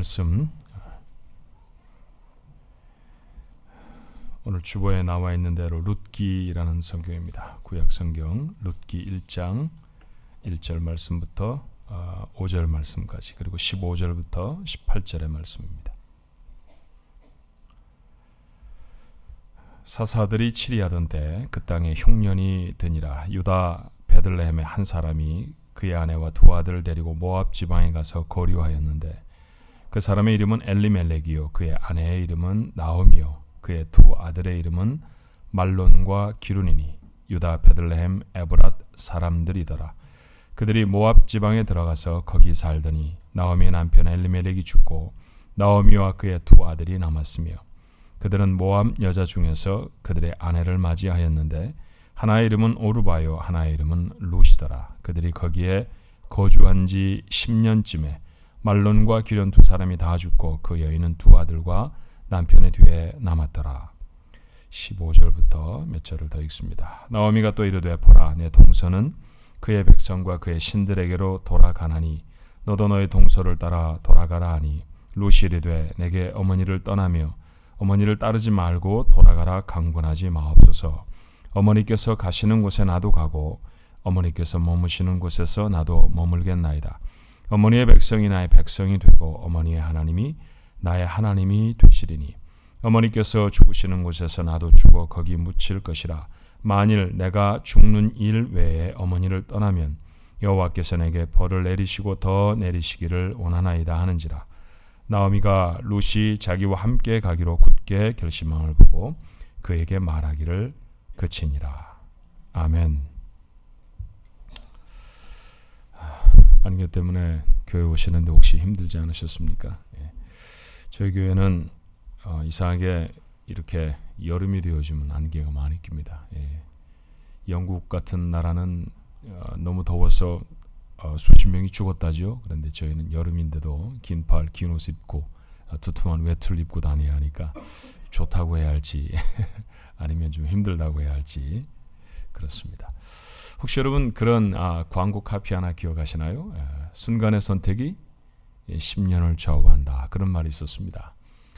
말씀 오늘 주보에 나와 있는 대로 룻기라는 성경입니다. 구약 성경 룻기 1장 1절 말씀부터 5절 말씀까지, 그리고 15절부터 18절의 말씀입니다. 사사들이 치리하던 때 그 땅에 흉년이 드니라. 유다 베들레헴의 한 사람이 그의 아내와 두 아들을 데리고 모압 지방에 가서 거류하였는데, 그 사람의 이름은 엘리멜렉이요 그의 아내의 이름은 나오미요 그의 두 아들의 이름은 말론과 기룬이니 유다 베들레헴 에브랏 사람들이더라. 그들이 모압 지방에 들어가서 거기 살더니 나오미의 남편 엘리멜렉이 죽고 나오미와 그의 두 아들이 남았으며, 그들은 모압 여자 중에서 그들의 아내를 맞이하였는데 하나의 이름은 오르바요 하나의 이름은 룻이더라. 그들이 거기에 거주한 지 10년쯤에 말론과 기륜 두 사람이 다 죽고 그 여인은 두 아들과 남편의 뒤에 남았더라. 15절부터 몇 절을 더 읽습니다. 나오미가 또 이르되 보라, 내 동서는 그의 백성과 그의 신들에게로 돌아가나니 너도 너의 동서를 따라 돌아가라 하니, 룻이 이르되 내게 어머니를 떠나며 어머니를 따르지 말고 돌아가라 강권하지 마옵소서. 어머니께서 가시는 곳에 나도 가고 어머니께서 머무시는 곳에서 나도 머물겠나이다. 어머니의 백성이 나의 백성이 되고 어머니의 하나님이 나의 하나님이 되시리니, 어머니께서 죽으시는 곳에서 나도 죽어 거기 묻힐 것이라. 만일 내가 죽는 일 외에 어머니를 떠나면 여호와께서 내게 벌을 내리시고 더 내리시기를 원하나이다 하는지라. 나오미가 룻이 자기와 함께 가기로 굳게 결심함을 보고 그에게 말하기를 그치니라. 아멘. 안개 때문에 교회 오시는데 혹시 힘들지 않으셨습니까? 저희 교회는 이상하게 이렇게 여름이 되어지면 안개가 많이 낍니다. 영국 같은 나라는 너무 더워서 수십 명이 죽었다죠. 그런데 저희는 여름인데도 긴 팔, 긴 옷 입고 두툼한 외투를 입고 다녀야 하니까 좋다고 해야 할지 아니면 좀 힘들다고 해야 할지 그렇습니다. 혹시 여러분 그런 광고 카피 하나 기억하시나요? 순간의 선택이 10년을 좌우한다, 그런 말이 있었습니다.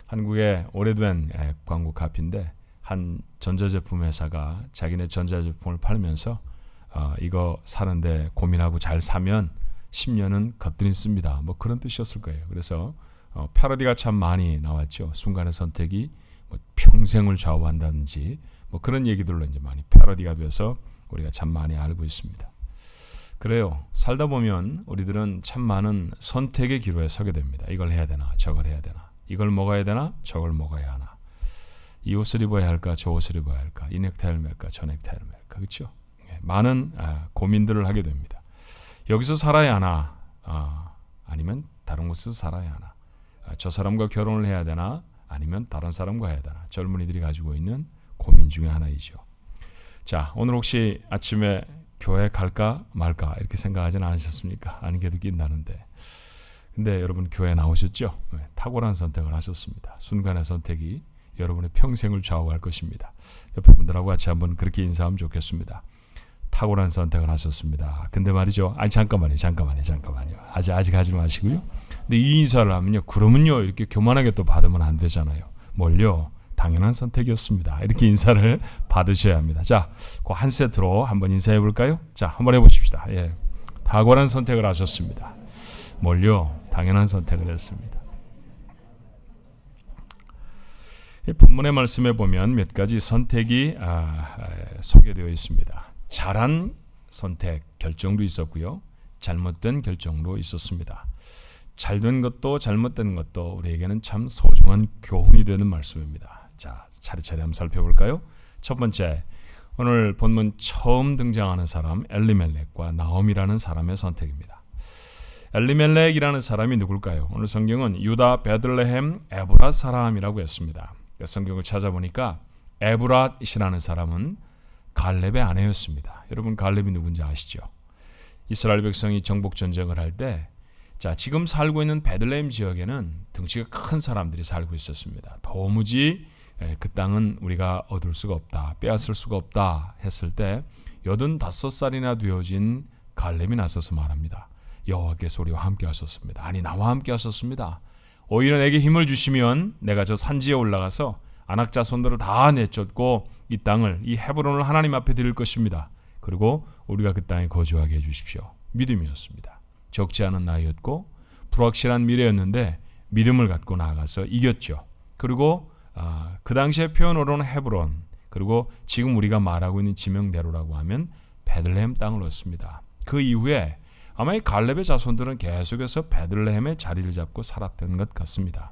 한국의 오래된 광고 카피인데 한 전자제품 회사가 자기네 전자제품을 팔면서 이거 사는데 고민하고 잘 사면 10년은 거뜬히 씁니다. 뭐 그런 뜻이었을 거예요. 그래서 패러디가 참 많이 나왔죠. 순간의 선택이 뭐 평생을 좌우한다든지 뭐 그런 얘기들로 이제 많이 패러디가 돼서 우리가 참 많이 알고 있습니다. 그래요. 살다 보면 우리들은 참 많은 선택의 기로에 서게 됩니다. 이걸 해야 되나 저걸 해야 되나, 이걸 먹어야 되나 저걸 먹어야 하나, 이 옷을 입어야 할까 저 옷을 입어야 할까, 이 넥타이를 맬까 저 넥타이를 맬까, 그렇죠? 많은 고민들을 하게 됩니다. 여기서 살아야 하나, 아니면 다른 곳에서 살아야 하나, 저 사람과 결혼을 해야 되나 아니면 다른 사람과 해야 되나, 젊은이들이 가지고 있는 고민 중에 하나이죠. 자, 오늘 혹시 아침에 교회 갈까 말까 이렇게 생각하지는 않으셨습니까? 안개도 낀다는데. 근데 여러분 교회 나오셨죠? 탁월한 선택을 하셨습니다. 순간의 선택이 여러분의 평생을 좌우할 것입니다. 옆에 분들하고 같이 한번 그렇게 인사하면 좋겠습니다. 탁월한 선택을 하셨습니다. 근데 말이죠. 잠깐만요. 아직 하지 마시고요. 근데 이 인사를 하면요, 그러면요 이렇게 교만하게 또 받으면 안 되잖아요. 뭘요? 당연한 선택이었습니다. 이렇게 인사를 받으셔야 합니다. 자, 그 한 세트로 한번 인사해 볼까요? 자, 한번 해보십시다. 탁월한 선택을 하셨습니다. 뭘요? 당연한 선택을 했습니다. 이 본문의 말씀에 보면 몇 가지 선택이 소개되어 있습니다. 잘한 선택, 결정도 있었고요. 잘못된 결정도 있었습니다. 잘된 것도 잘못된 것도 우리에게는 참 소중한 교훈이 되는 말씀입니다. 자, 차례차례 한번 살펴볼까요? 첫 번째, 오늘 본문 처음 등장하는 사람 엘리멜렉과 나오미라는 사람의 선택입니다. 엘리멜렉이라는 사람이 누굴까요? 오늘 성경은 유다 베들레헴 에브랏 사람이라고 했습니다. 성경을 찾아보니까 에브랏이라는 사람은 갈렙의 아내였습니다. 여러분 갈렙이 누군지 아시죠? 이스라엘 백성이 정복 전쟁을 할 때, 자, 지금 살고 있는 베들레헴 지역에는 덩치가 큰 사람들이 살고 있었습니다. 도무지 그 땅은 우리가 얻을 수가 없다, 빼앗을 수가 없다 했을 때 85살이나 되어진 갈렙이 나서서 말합니다. 여호와께서 우리와 함께 하셨습니다. 아니, 나와 함께 하셨습니다. 오히려 내게 힘을 주시면 내가 저 산지에 올라가서 아낙 자손들을 다 내쫓고 이 땅을, 이 헤브론을 하나님 앞에 드릴 것입니다. 그리고 우리가 그 땅에 거주하게 해주십시오. 믿음이었습니다. 적지 않은 나이였고 불확실한 미래였는데 믿음을 갖고 나아가서 이겼죠. 그리고 그 당시에 표현으로는 헤브론, 그리고 지금 우리가 말하고 있는 지명대로라고 하면 베들레헴 땅을 얻습니다. 그 이후에 아마 이 갈렙의 자손들은 계속해서 베들레헴에 자리를 잡고 살았던 것 같습니다.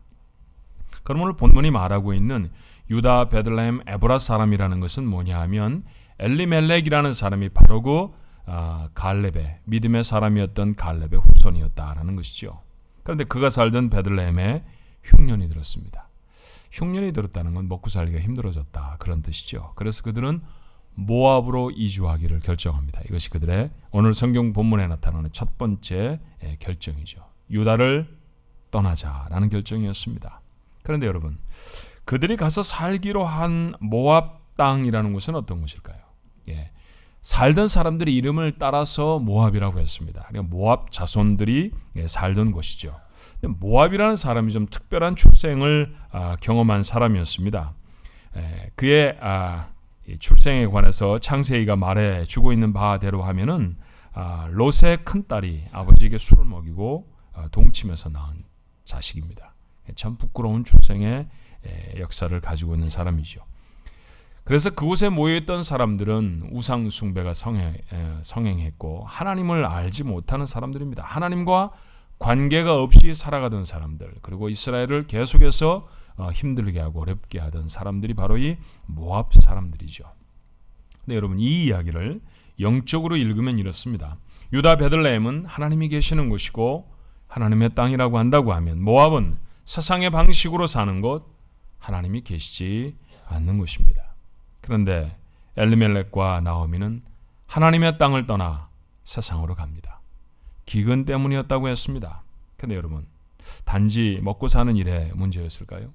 그럼 오늘 본문이 말하고 있는 유다 베들레헴 에브라 사람이라는 것은 뭐냐 하면 엘리멜렉이라는 사람이 바로 그 갈렙의 믿음의 사람이었던 갈렙의 후손이었다라는 것이죠. 그런데 그가 살던 베들레헴에 흉년이 들었습니다. 흉년이 들었다는 건 먹고 살기가 힘들어졌다, 그런 뜻이죠. 그래서 그들은 모압으로 이주하기를 결정합니다. 이것이 그들의 오늘 성경 본문에 나타나는 첫 번째 결정이죠. 유다를 떠나자라는 결정이었습니다. 그런데 여러분, 그들이 가서 살기로 한 모압 땅이라는 곳은 어떤 곳일까요? 살던 사람들의 이름을 따라서 모압이라고 했습니다. 그러니까 모압 자손들이 살던 곳이죠. 모압이라는 사람이 좀 특별한 출생을 경험한 사람이었습니다. 그의 출생에 관해서 창세기가 말해주고 있는 바대로 하면은 롯의 큰딸이 아버지에게 술을 먹이고 동침해서 낳은 자식입니다. 참 부끄러운 출생의 역사를 가지고 있는 사람이죠. 그래서 그곳에 모여있던 사람들은 우상 숭배가 성행했고 하나님을 알지 못하는 사람들입니다. 하나님과 관계가 없이 살아가던 사람들, 그리고 이스라엘을 계속해서 힘들게 하고 어렵게 하던 사람들이 바로 이 모압 사람들이죠. 근데 여러분, 이 이야기를 영적으로 읽으면 이렇습니다. 유다 베들레헴은 하나님이 계시는 곳이고 하나님의 땅이라고 한다고 하면 모압은 세상의 방식으로 사는 곳, 하나님이 계시지 않는 곳입니다. 그런데 엘리멜렉과 나오미는 하나님의 땅을 떠나 세상으로 갑니다. 기근 때문이었다고 했습니다. 그런데 여러분, 단지 먹고 사는 일에 문제였을까요?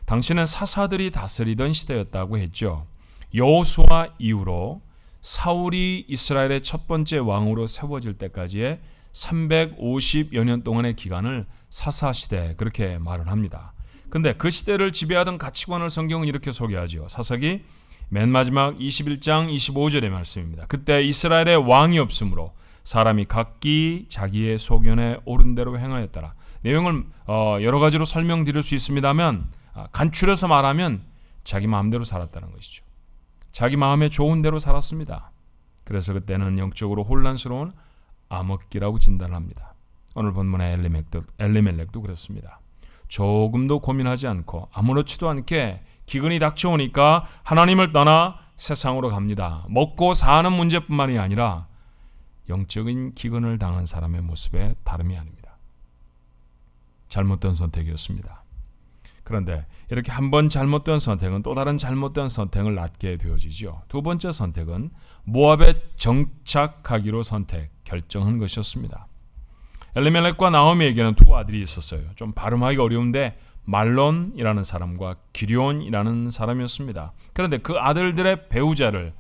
당시는 사사들이 다스리던 시대였다고 했죠. 여호수아 이후로 사울이 이스라엘의 첫 번째 왕으로 세워질 때까지의 350여 년 동안의 기간을 사사시대, 그렇게 말을 합니다. 근데 그 시대를 지배하던 가치관을 성경은 이렇게 소개하죠. 사사기 맨 마지막 21장 25절의 말씀입니다. 그때 이스라엘에 왕이 없으므로 사람이 각기 자기의 소견에 옳은 대로 행하였더라. 내용을 여러 가지로 설명드릴 수 있습니다만 간추려서 말하면 자기 마음대로 살았다는 것이죠. 자기 마음에 좋은 대로 살았습니다. 그래서 그때는 영적으로 혼란스러운 암흑기라고 진단을 합니다. 오늘 본문의 엘리멜렉도 그렇습니다. 조금도 고민하지 않고 아무렇지도 않게 기근이 닥쳐오니까 하나님을 떠나 세상으로 갑니다. 먹고 사는 문제뿐만이 아니라 영적인 기근을 당한 사람의 모습에 다름이 아닙니다. 잘못된 선택이었습니다. 그런데 이렇게 한 번 잘못된 선택은 또 다른 잘못된 선택을 낳게 되어지죠. 두 번째 선택은 모압에 정착하기로 결정한 것이었습니다. 엘리멜렉과 나오미에게는 두 아들이 있었어요. 좀 발음하기가 어려운데 말론이라는 사람과 기럧이라는 사람이었습니다. 그런데 그 아들들의 배우자를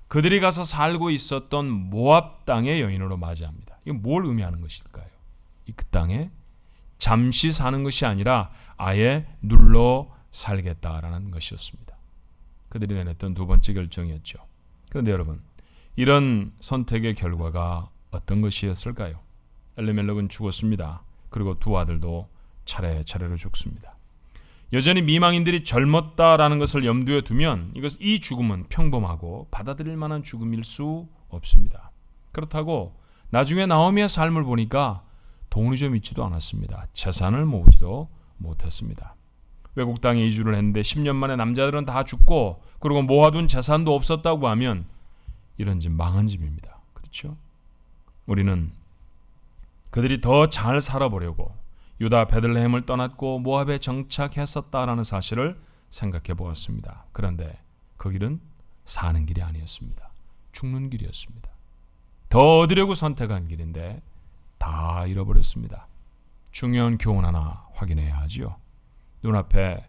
그들이 가서 살고 있었던 모압 땅의 여인으로 맞이합니다. 이게 뭘 의미하는 것일까요? 그 땅에 잠시 사는 것이 아니라 아예 눌러 살겠다라는 것이었습니다. 그들이 내렸던 두 번째 결정이었죠. 그런데 여러분, 이런 선택의 결과가 어떤 것이었을까요? 엘리멜렉은 죽었습니다. 그리고 두 아들도 차례차례로 죽습니다. 여전히 미망인들이 젊었다라는 것을 염두에 두면 이 죽음은 평범하고 받아들일 만한 죽음일 수 없습니다. 그렇다고 나중에 나오미의 삶을 보니까 돈이 좀 있지도 않았습니다. 재산을 모으지도 못했습니다. 외국 땅에 이주를 했는데 10년 만에 남자들은 다 죽고 그리고 모아둔 재산도 없었다고 하면 이런 집 망한 집입니다. 그렇죠? 우리는 그들이 더 잘 살아보려고 유다 베들레헴을 떠났고 모압에 정착했었다라는 사실을 생각해 보았습니다. 그런데 그 길은 사는 길이 아니었습니다. 죽는 길이었습니다. 더 얻으려고 선택한 길인데 다 잃어버렸습니다. 중요한 교훈 하나 확인해야 하지요. 눈앞에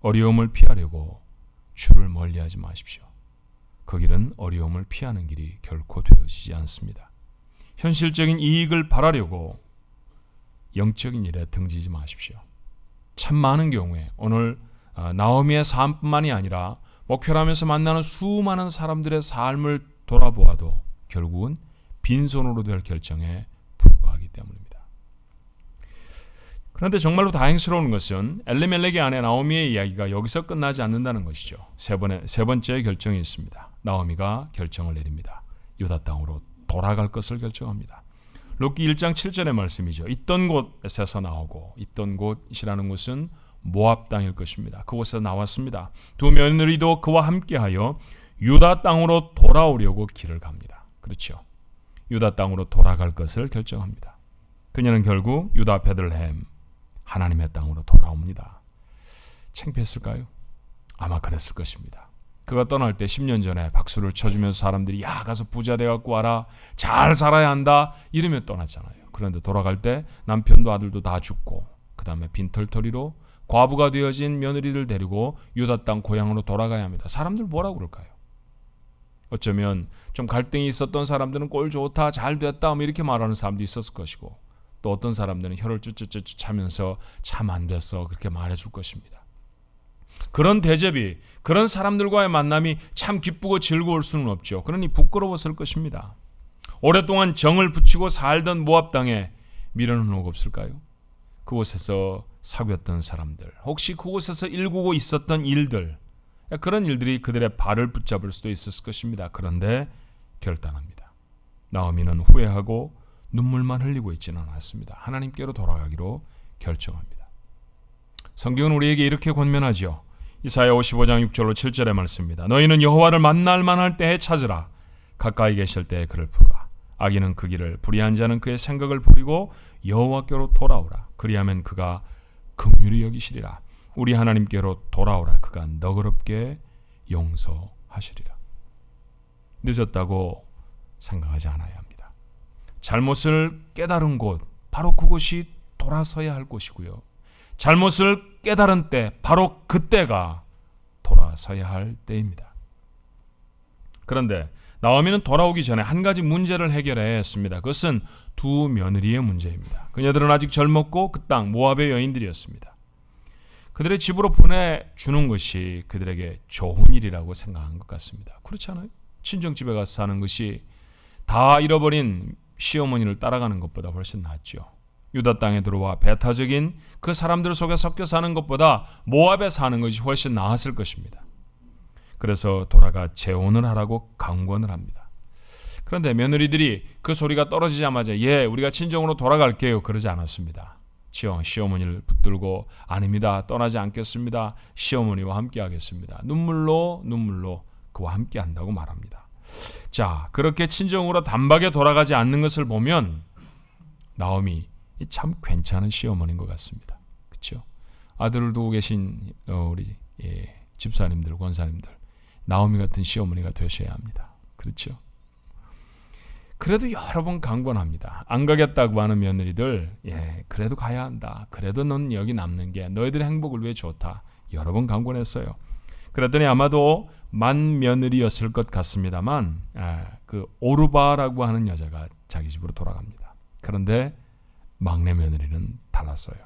어려움을 피하려고 주를 멀리하지 마십시오. 그 길은 어려움을 피하는 길이 결코 되어지지 않습니다. 현실적인 이익을 바라려고 영적인 일에 등지지 마십시오. 참 많은 경우에 오늘 나오미의 삶뿐만이 아니라 목회를 하면서 만나는 수많은 사람들의 삶을 돌아보아도 결국은 빈손으로 될 결정에 불과하기 때문입니다. 그런데 정말로 다행스러운 것은 엘리멜렉의 아내 나오미의 이야기가 여기서 끝나지 않는다는 것이죠. 세 번째 결정이 있습니다. 나오미가 결정을 내립니다. 유다 땅으로 돌아갈 것을 결정합니다. 룻기 1장 7절의 말씀이죠. 있던 곳에서 나오고, 있던 곳이라는 곳은 모압 땅일 것입니다. 그곳에서 나왔습니다. 두 며느리도 그와 함께하여 유다 땅으로 돌아오려고 길을 갑니다. 그렇죠. 유다 땅으로 돌아갈 것을 결정합니다. 그녀는 결국 유다 베들레헴 하나님의 땅으로 돌아옵니다. 창피했을까요? 아마 그랬을 것입니다. 그가 떠날 때 10년 전에 박수를 쳐주면서 사람들이 야 가서 부자 돼갖고 와라, 잘 살아야 한다 이러며 떠났잖아요. 그런데 돌아갈 때 남편도 아들도 다 죽고 그 다음에 빈털터리로 과부가 되어진 며느리들 데리고 유다 땅 고향으로 돌아가야 합니다. 사람들 뭐라고 그럴까요? 어쩌면 좀 갈등이 있었던 사람들은 꼴 좋다, 잘 됐다 이렇게 말하는 사람도 있었을 것이고, 또 어떤 사람들은 혀를 쭈쭈쭈쭈 차면서 참 안 됐어 그렇게 말해줄 것입니다. 그런 대접이, 그런 사람들과의 만남이 참 기쁘고 즐거울 수는 없죠. 그러니 부끄러웠을 것입니다. 오랫동안 정을 붙이고 살던 모압 땅에 미련은 없을까요? 그곳에서 사귀었던 사람들, 혹시 그곳에서 일구고 있었던 일들, 그런 일들이 그들의 발을 붙잡을 수도 있었을 것입니다. 그런데 결단합니다. 나오미는 후회하고 눈물만 흘리고 있지는 않았습니다. 하나님께로 돌아가기로 결정합니다. 성경은 우리에게 이렇게 권면하죠. 이사야 55장 6절로 7절의 말씀입니다. 너희는 여호와를 만날 만할 때에 찾으라. 가까이 계실 때에 그를 부르라. 악인은 그 길을, 불의한 자는 그의 생각을 버리고 여호와께로 돌아오라. 그리하면 그가 긍휼히 여기시리라. 우리 하나님께로 돌아오라. 그가 너그럽게 용서하시리라. 늦었다고 생각하지 않아야 합니다. 잘못을 깨달은 곳, 바로 그곳이 돌아서야 할 곳이고요. 잘못을 깨달은 때, 바로 그때가 돌아서야 할 때입니다. 그런데 나오미는 돌아오기 전에 한 가지 문제를 해결해야 했습니다. 그것은 두 며느리의 문제입니다. 그녀들은 아직 젊었고 그 땅 모압의 여인들이었습니다. 그들의 집으로 보내주는 것이 그들에게 좋은 일이라고 생각한 것 같습니다. 그렇지 않아요? 친정집에 가서 사는 것이 다 잃어버린 시어머니를 따라가는 것보다 훨씬 낫죠. 유다 땅에 들어와 배타적인 그 사람들 속에 섞여 사는 것보다 모압에 사는 것이 훨씬 나았을 것입니다. 그래서 돌아가 재혼을 하라고 강권을 합니다. 그런데 며느리들이 그 소리가 떨어지자마자 예, 우리가 친정으로 돌아갈게요 그러지 않았습니다. 시어머니를 붙들고 아닙니다, 떠나지 않겠습니다, 시어머니와 함께 하겠습니다, 눈물로 그와 함께 한다고 말합니다. 자, 그렇게 친정으로 단박에 돌아가지 않는 것을 보면 나오미 참 괜찮은 시어머니인 것 같습니다. 그렇죠? 아들을 두고 계신 우리 집사님들, 권사님들, 나오미 같은 시어머니가 되셔야 합니다. 그렇죠? 그래도 여러 번 강권합니다. 안 가겠다고 하는 며느리들, 그래도 가야 한다. 그래도 넌 여기 남는 게 너희들의 행복을 위해 좋다. 여러 번 강권했어요. 그랬더니 아마도 맏며느리였을 것 같습니다만 그 오르바라고 하는 여자가 자기 집으로 돌아갑니다. 그런데 막내 며느리는 달랐어요.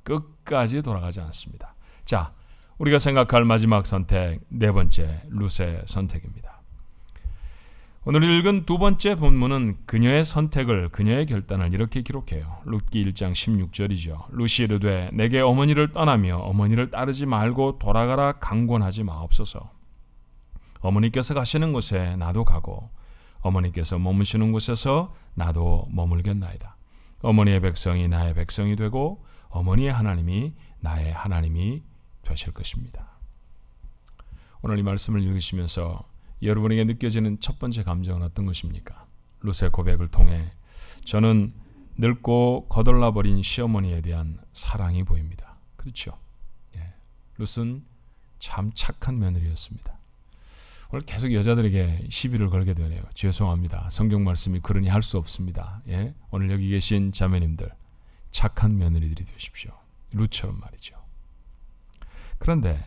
끝까지 돌아가지 않습니다. 자, 우리가 생각할 마지막 선택, 네 번째, 룻의 선택입니다. 오늘 읽은 두 번째 본문은 그녀의 선택을, 그녀의 결단을 이렇게 기록해요. 룻기 1장 16절이죠. 룻이 이르되 내게 어머니를 떠나며 어머니를 따르지 말고 돌아가라 강권하지 마옵소서. 어머니께서 가시는 곳에 나도 가고 어머니께서 머무시는 곳에서 나도 머물겠나이다. 어머니의 백성이 나의 백성이 되고 어머니의 하나님이 나의 하나님이 되실 것입니다. 오늘 이 말씀을 읽으시면서 여러분에게 느껴지는 첫 번째 감정은 어떤 것입니까? 룻의 고백을 통해 저는 늙고 거덜나버린 시어머니에 대한 사랑이 보입니다. 그렇죠? 룻은 참 착한 며느리였습니다. 오늘 계속 여자들에게 시비를 걸게 되네요. 죄송합니다. 성경 말씀이 그러니 할 수 없습니다. 오늘 여기 계신 자매님들, 착한 며느리들이 되십시오. 룻처럼 말이죠. 그런데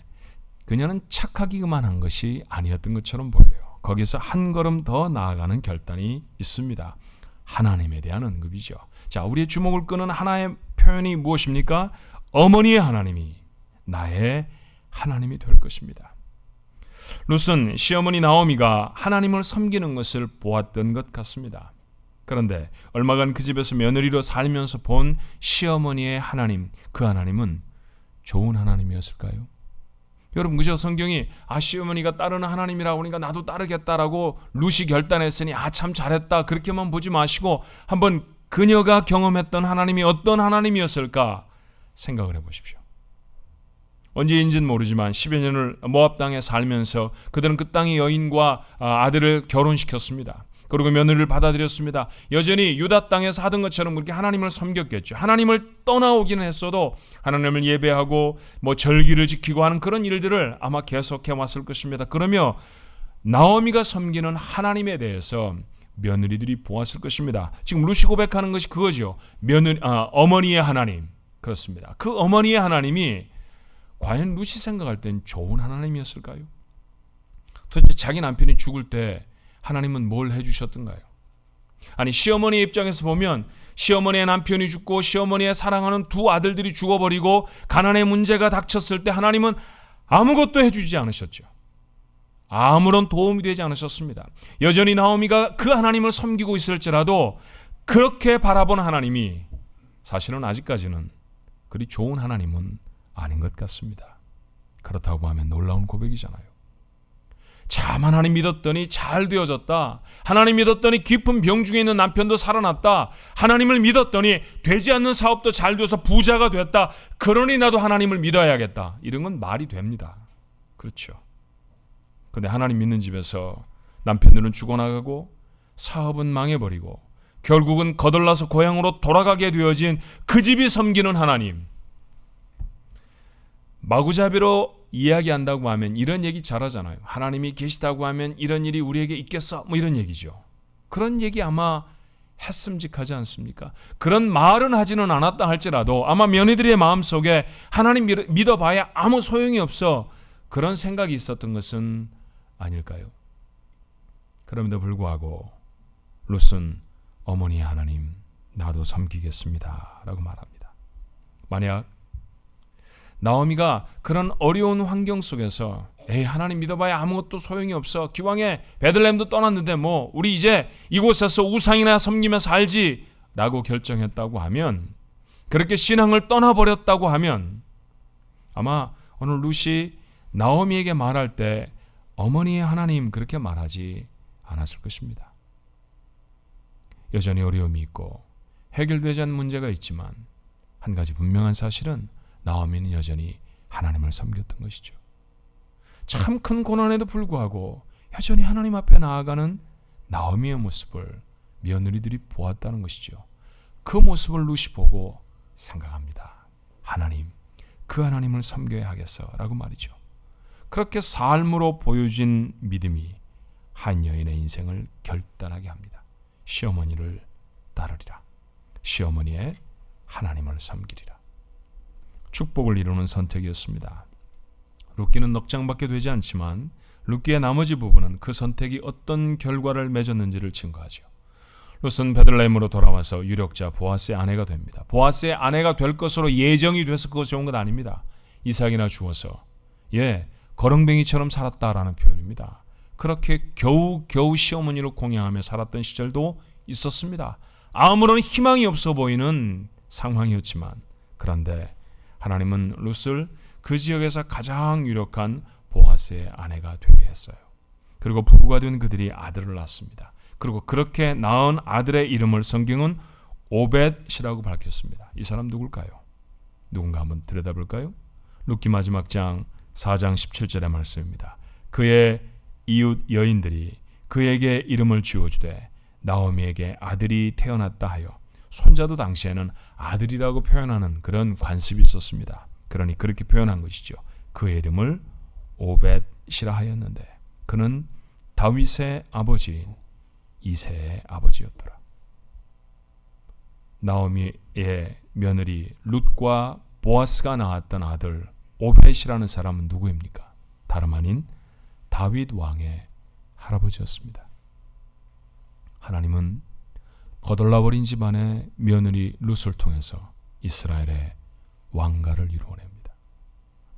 그녀는 착하기만 한 것이 아니었던 것처럼 보여요. 거기서 한 걸음 더 나아가는 결단이 있습니다. 하나님에 대한 언급이죠. 자, 우리의 주목을 끄는 하나의 표현이 무엇입니까? 어머니의 하나님이 나의 하나님이 될 것입니다. 룻은 시어머니 나오미가 하나님을 섬기는 것을 보았던 것 같습니다. 그런데 얼마간 그 집에서 며느리로 살면서 본 시어머니의 하나님, 그 하나님은 좋은 하나님이었을까요? 여러분, 그저 성경이 시어머니가 따르는 하나님이라고 하니까 나도 따르겠다라고 룻이 결단했으니 참 잘했다 그렇게만 보지 마시고 한번 그녀가 경험했던 하나님이 어떤 하나님이었을까 생각을 해보십시오. 언제인지는 모르지만 10여 년을 모압 땅에 살면서 그들은 그 땅의 여인과 아들을 결혼시켰습니다. 그리고 며느리를 받아들였습니다. 여전히 유다 땅에서 하던 것처럼 그렇게 하나님을 섬겼겠죠. 하나님을 떠나오기는 했어도 하나님을 예배하고 절기를 지키고 하는 그런 일들을 아마 계속해 왔을 것입니다. 그러며 나오미가 섬기는 하나님에 대해서 며느리들이 보았을 것입니다. 지금 룻이 고백하는 것이 그거죠. 어머니의 하나님. 그렇습니다. 그 어머니의 하나님이 과연 룻이 생각할 땐 좋은 하나님이었을까요? 도대체 자기 남편이 죽을 때 하나님은 뭘 해주셨던가요? 아니, 시어머니 입장에서 보면 시어머니의 남편이 죽고 시어머니의 사랑하는 두 아들들이 죽어버리고 가난의 문제가 닥쳤을 때 하나님은 아무것도 해주지 않으셨죠. 아무런 도움이 되지 않으셨습니다. 여전히 나오미가 그 하나님을 섬기고 있을지라도 그렇게 바라본 하나님이 사실은 아직까지는 그리 좋은 하나님은 아닌 것 같습니다. 그렇다고 하면 놀라운 고백이잖아요. 참 하나님 믿었더니 잘 되어졌다. 하나님 믿었더니 깊은 병 중에 있는 남편도 살아났다. 하나님을 믿었더니 되지 않는 사업도 잘 되어서 부자가 됐다. 그러니 나도 하나님을 믿어야겠다. 이런 건 말이 됩니다. 그렇죠. 근데 하나님 믿는 집에서 남편들은 죽어나가고 사업은 망해버리고 결국은 거덜나서 고향으로 돌아가게 되어진 그 집이 섬기는 하나님. 마구잡이로 이야기한다고 하면 이런 얘기 잘하잖아요. 하나님이 계시다고 하면 이런 일이 우리에게 있겠어? 이런 얘기죠. 그런 얘기 아마 했음직하지 않습니까? 그런 말은 하지는 않았다 할지라도 아마 며느리의 마음속에 하나님 믿어봐야 아무 소용이 없어 그런 생각이 있었던 것은 아닐까요? 그럼에도 불구하고 룻은 어머니의 하나님 나도 섬기겠습니다 라고 말합니다. 만약 나오미가 그런 어려운 환경 속에서 하나님 믿어봐야 아무것도 소용이 없어. 기왕에 베들레헴도 떠났는데 우리 이제 이곳에서 우상이나 섬기며 살지 라고 결정했다고 하면, 그렇게 신앙을 떠나버렸다고 하면 아마 오늘 룻이 나오미에게 말할 때 어머니의 하나님 그렇게 말하지 않았을 것입니다. 여전히 어려움이 있고 해결되지 않은 문제가 있지만 한 가지 분명한 사실은 나오미는 여전히 하나님을 섬겼던 것이죠. 참 큰 고난에도 불구하고 여전히 하나님 앞에 나아가는 나오미의 모습을 며느리들이 보았다는 것이죠. 그 모습을 룻이 보고 생각합니다. 하나님, 그 하나님을 섬겨야 하겠어 라고 말이죠. 그렇게 삶으로 보여진 믿음이 한 여인의 인생을 결단하게 합니다. 시어머니를 따르리라. 시어머니의 하나님을 섬기리라. 축복을 이루는 선택이었습니다. 룻기는 넉장밖에 되지 않지만 룻기의 나머지 부분은 그 선택이 어떤 결과를 맺었는지를 증거하죠. 룻은 베들레헴으로 돌아와서 유력자 보아스의 아내가 됩니다. 보아스의 아내가 될 것으로 예정이 돼서 그것이 온 것 아닙니다. 이삭이나 주어서 거렁뱅이처럼 살았다라는 표현입니다. 그렇게 겨우 시어머니를 공양하며 살았던 시절도 있었습니다. 아무런 희망이 없어 보이는 상황이었지만, 그런데 하나님은 룻을 그 지역에서 가장 유력한 보아스의 아내가 되게 했어요. 그리고 부부가 된 그들이 아들을 낳았습니다. 그리고 그렇게 낳은 아들의 이름을 성경은 오벳이라고 밝혔습니다. 이 사람 누굴까요? 누군가 한번 들여다볼까요? 룻기 마지막 장 4장 17절의 말씀입니다. 그의 이웃 여인들이 그에게 이름을 지어주되 나오미에게 아들이 태어났다 하여, 손자도 당시에는 아들이라고 표현하는 그런 관습이 있었습니다. 그러니 그렇게 표현한 것이죠. 그의 이름을 오벳이라 하였는데 그는 다윗의 아버지인 이새의 아버지였더라. 나오미의 며느리 룻과 보아스가 낳았던 아들 오벳이라는 사람은 누구입니까? 다름 아닌 다윗 왕의 할아버지였습니다. 하나님은 거덜나버린 집안의 며느리 룻을 통해서 이스라엘의 왕가를 이루어냅니다.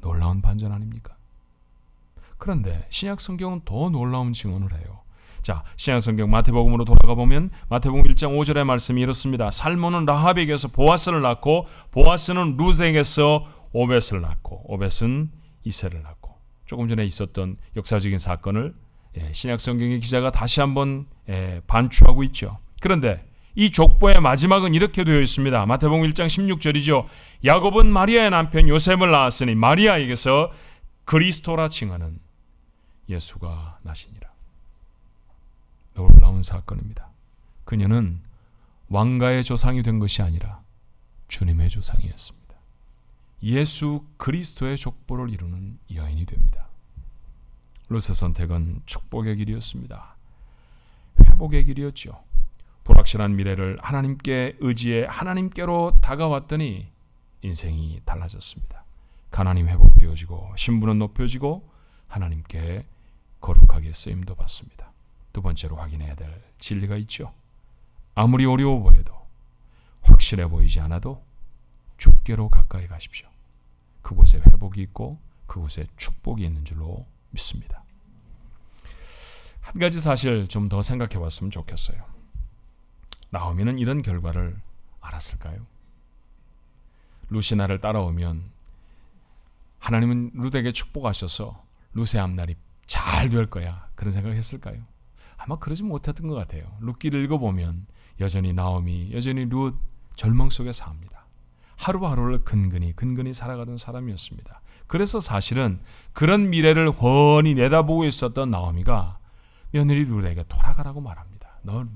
놀라운 반전 아닙니까? 그런데 신약 성경은 더 놀라운 증언을 해요. 자, 신약 성경 마태복음으로 돌아가 보면 마태복음 1장 5절의 말씀이 이렇습니다. 살몬은 라합에게서 보아스를 낳고 보아스는 룻에게서 오벳을 낳고 오벳은 이새를 낳고, 조금 전에 있었던 역사적인 사건을 신약 성경의 기자가 다시 한번 반추하고 있죠. 그런데 이 족보의 마지막은 이렇게 되어 있습니다. 마태복음 1장 16절이죠. 야곱은 마리아의 남편 요셉을 낳았으니 마리아에게서 그리스도라 칭하는 예수가 나시니라. 놀라운 사건입니다. 그녀는 왕가의 조상이 된 것이 아니라 주님의 조상이었습니다. 예수 그리스도의 족보를 이루는 여인이 됩니다. 룻의 선택은 축복의 길이었습니다. 회복의 길이었죠. 불확실한 미래를 하나님께 의지해 하나님께로 다가왔더니 인생이 달라졌습니다. 가난이 회복되어지고 신분은 높여지고 하나님께 거룩하게 쓰임도 받습니다. 두 번째로 확인해야 될 진리가 있죠. 아무리 어려워 보여도, 확실해 보이지 않아도 주께로 가까이 가십시오. 그곳에 회복이 있고 그곳에 축복이 있는 줄로 믿습니다. 한 가지 사실 좀 더 생각해 봤으면 좋겠어요. 나오미는 이런 결과를 알았을까요? 룻이 나를 따라오면 하나님은 룻에게 축복하셔서 룻의 앞날이 잘 될 거야, 그런 생각했을까요? 아마 그러지 못했던 것 같아요. 룻기를 읽어보면 여전히 나오미, 여전히 룻 절망 속에 삽니다. 하루하루를 근근히 살아가던 사람이었습니다. 그래서 사실은 그런 미래를 훤히 내다보고 있었던 나오미가 며느리 룻에게 돌아가라고 말합니다. 너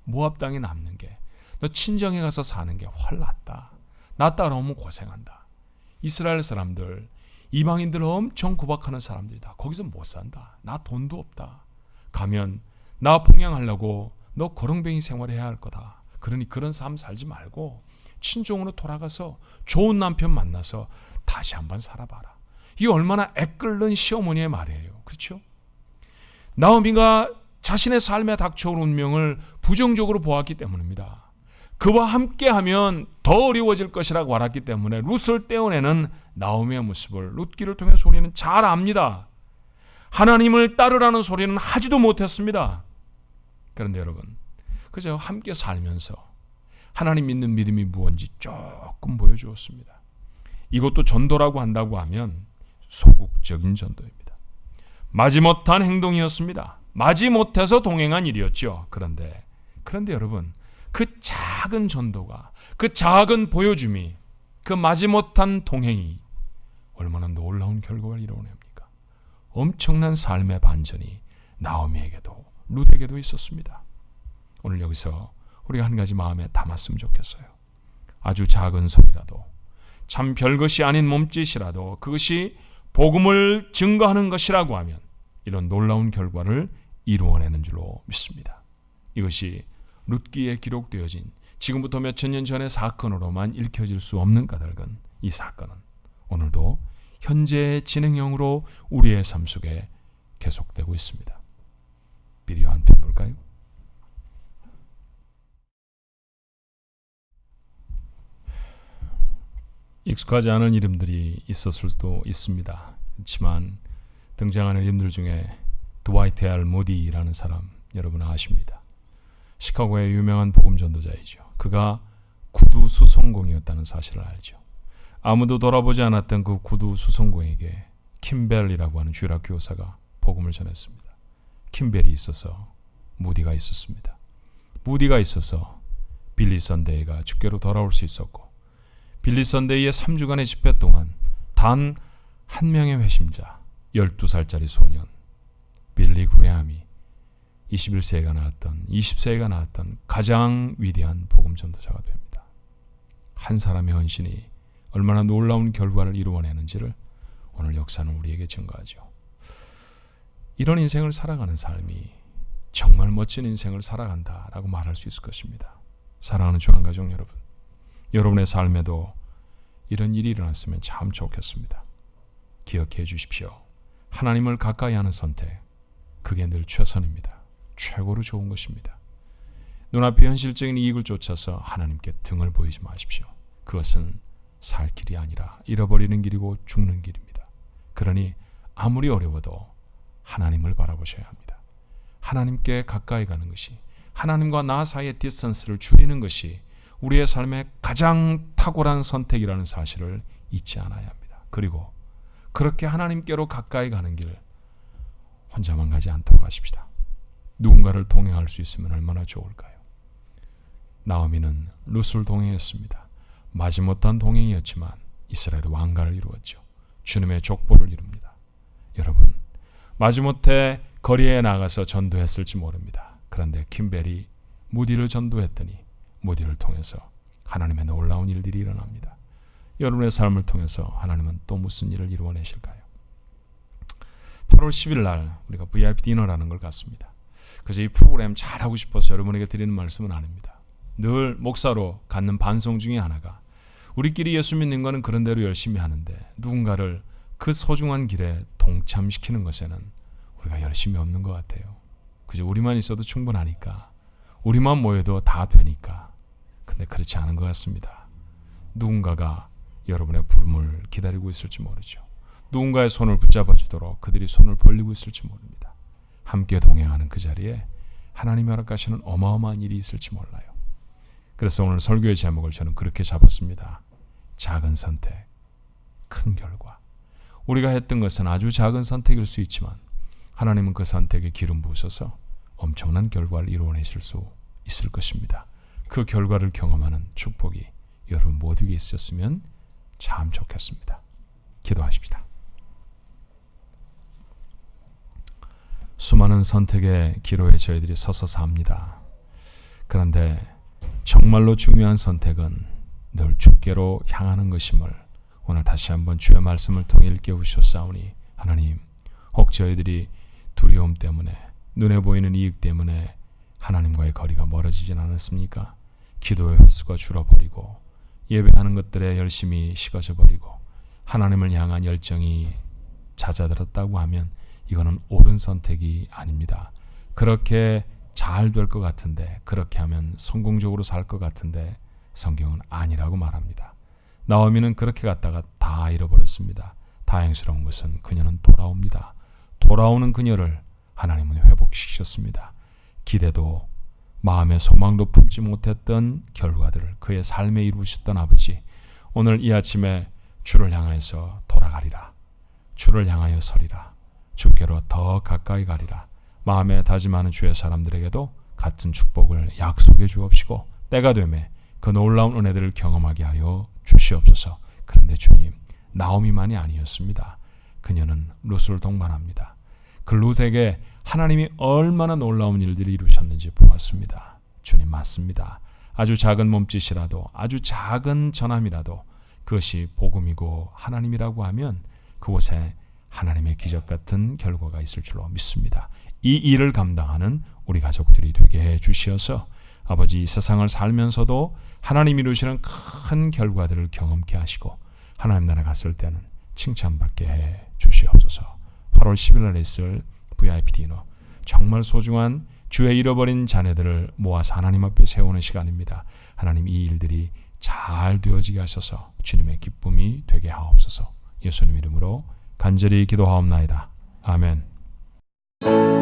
모압 땅에 남는 게, 너 친정에 가서 사는 게 훨 낫다. 나 따라오면 고생한다. 이스라엘 사람들, 이방인들 엄청 구박하는 사람들이다. 거기서 못 산다. 나 돈도 없다. 가면 나 봉양하려고 너 거렁뱅이 생활해야 할 거다. 그러니 그런 삶 살지 말고 친정으로 돌아가서 좋은 남편 만나서 다시 한번 살아봐라. 이 얼마나 애끓는 시어머니의 말이에요. 그렇죠? 나오미가 자신의 삶에 닥쳐올 운명을 부정적으로 보았기 때문입니다. 그와 함께하면 더 어려워질 것이라고 알았기 때문에 룻을 떼어내는 나오미의 모습을 룻기를 통해서 우리는 잘 압니다. 하나님을 따르라는 소리는 하지도 못했습니다. 그런데 여러분, 그저 함께 살면서 하나님 믿는 믿음이 무엇인지 조금 보여주었습니다. 이것도 전도라고 한다고 하면 소극적인 전도입니다. 마지못한 행동이었습니다. 마지못해서 동행한 일이었죠. 그런데 여러분, 그 작은 전도가, 그 작은 보여줌이, 그 마지못한 동행이 얼마나 놀라운 결과를 이루어냅니까? 엄청난 삶의 반전이 나오미에게도 룻에게도 있었습니다. 오늘 여기서 우리가 한 가지 마음에 담았으면 좋겠어요. 아주 작은 소리라도, 참 별것이 아닌 몸짓이라도 그것이 복음을 증거하는 것이라고 하면 이런 놀라운 결과를 이루어내는 줄로 믿습니다. 이것이 룻기에 기록되어진 지금부터 몇천 년 전의 사건으로만 읽혀질 수 없는 까닭은, 이 사건은 오늘도 현재의 진행형으로 우리의 삶 속에 계속되고 있습니다. 비디오 한 편 볼까요? 익숙하지 않은 이름들이 있었을 수도 있습니다. 그렇지만 등장하는 이름들 중에 드와이트 R 모디라는 사람 여러분 아십니다. 시카고의 유명한 복음 전도자이죠. 그가 구두 수송공이었다는 사실을 알죠. 아무도 돌아보지 않았던 그 구두 수송공에게 킴벨이라고 하는 주일학 교사가 복음을 전했습니다. 킴벨이 있어서 무디가 있었습니다. 무디가 있어서 빌리 선데이가 주께로 돌아올 수 있었고, 빌리 선데이의 3주간의 집회 동안 단 한 명의 회심자, 12살짜리 소년 빌리 그레함이 21세기가 나왔던, 20세기가 나왔던 가장 위대한 복음 전도자가 됩니다. 한 사람의 헌신이 얼마나 놀라운 결과를 이루어내는지를 오늘 역사는 우리에게 증거하죠. 이런 인생을 살아가는 삶이 정말 멋진 인생을 살아간다라고 말할 수 있을 것입니다. 사랑하는 주안가족 여러분, 여러분의 삶에도 이런 일이 일어났으면 참 좋겠습니다. 기억해 주십시오. 하나님을 가까이 하는 선택, 그게 늘 최선입니다. 최고로 좋은 것입니다. 눈앞의 현실적인 이익을 쫓아서 하나님께 등을 보이지 마십시오. 그것은 살 길이 아니라 잃어버리는 길이고 죽는 길입니다. 그러니 아무리 어려워도 하나님을 바라보셔야 합니다. 하나님께 가까이 가는 것이, 하나님과 나 사이의 디스턴스를 줄이는 것이 우리의 삶의 가장 탁월한 선택이라는 사실을 잊지 않아야 합니다. 그리고 그렇게 하나님께로 가까이 가는 길 혼자만 가지 않도록 하십시다. 누군가를 동행할 수 있으면 얼마나 좋을까요? 나오미는 룻을 동행했습니다. 마지못한 동행이었지만 이스라엘 왕가를 이루었죠. 주님의 족보를 이룹니다. 여러분, 마지못해 거리에 나가서 전도했을지 모릅니다. 그런데 킴벨이 무디를 전도했더니 무디를 통해서 하나님의 놀라운 일들이 일어납니다. 여러분의 삶을 통해서 하나님은 또 무슨 일을 이루어내실까요? 8월 10일 날 우리가 VIP 디너라는 걸 갔습니다. 그래서 이 프로그램 잘하고 싶어서 여러분에게 드리는 말씀은 아닙니다. 늘 목사로 갖는 반성 중에 하나가, 우리끼리 예수 믿는 거는 그런 대로 열심히 하는데 누군가를 그 소중한 길에 동참시키는 것에는 우리가 열심히 없는 것 같아요. 그저 우리만 있어도 충분하니까, 우리만 모여도 다 되니까. 근데 그렇지 않은 것 같습니다. 누군가가 여러분의 부름을 기다리고 있을지 모르죠. 누군가의 손을 붙잡아 주도록 그들이 손을 벌리고 있을지 모릅니다. 함께 동행하는 그 자리에 하나님이 허락하시는 어마어마한 일이 있을지 몰라요. 그래서 오늘 설교의 제목을 저는 그렇게 잡았습니다. 작은 선택, 큰 결과. 우리가 했던 것은 아주 작은 선택일 수 있지만 하나님은 그 선택에 기름 부으셔서 엄청난 결과를 이루어내실 수 있을 것입니다. 그 결과를 경험하는 축복이 여러분 모두에게 있었으면 참 좋겠습니다. 기도하십시다. 수많은 선택의 기로에 저희들이 서서 삽니다. 그런데 정말로 중요한 선택은 늘 주께로 향하는 것임을 오늘 다시 한번 주의 말씀을 통해 일깨우셨사오니, 하나님, 혹 저희들이 두려움 때문에, 눈에 보이는 이익 때문에 하나님과의 거리가 멀어지진 않았습니까? 기도의 횟수가 줄어버리고 예배하는 것들에 열심히 식어져 버리고 하나님을 향한 열정이 잦아들었다고 하면 이거는 옳은 선택이 아닙니다. 그렇게 잘 될 것 같은데, 그렇게 하면 성공적으로 살 것 같은데 성경은 아니라고 말합니다. 나오미는 그렇게 갔다가 다 잃어버렸습니다. 다행스러운 것은 그녀는 돌아옵니다. 돌아오는 그녀를 하나님은 회복시키셨습니다. 기대도 마음의 소망도 품지 못했던 결과들을 그의 삶에 이루셨던 아버지, 오늘 이 아침에 주를 향해서 돌아가리라, 주를 향하여 서리라, 주께로 더 가까이 가리라, 마음에 다짐하는 주의 사람들에게도 같은 축복을 약속해 주옵시고 때가 되매 그 놀라운 은혜들을 경험하게 하여 주시옵소서. 그런데 주님, 나오미만이 아니었습니다. 그녀는 룻을 동반합니다. 그 룻에게 하나님이 얼마나 놀라운 일들을 이루셨는지 보았습니다. 주님, 맞습니다. 아주 작은 몸짓이라도, 아주 작은 전함이라도 그것이 복음이고 하나님이라고 하면 그곳에 하나님의 기적 같은 결과가 있을 줄로 믿습니다. 이 일을 감당하는 우리 가족들이 되게 해 주시어서 아버지, 이 세상을 살면서도 하나님이 이루시는 큰 결과들을 경험케 하시고 하나님 나라 갔을 때는 칭찬받게 해 주시옵소서. 8월 10일 날 있을 VIP 디너, 정말 소중한 주의 잃어버린 자녀들을 모아서 하나님 앞에 세우는 시간입니다. 하나님, 이 일들이 잘 되어지게 하셔서 주님의 기쁨이 되게 하옵소서. 예수님 이름으로 간절히 기도하옵나이다. 아멘.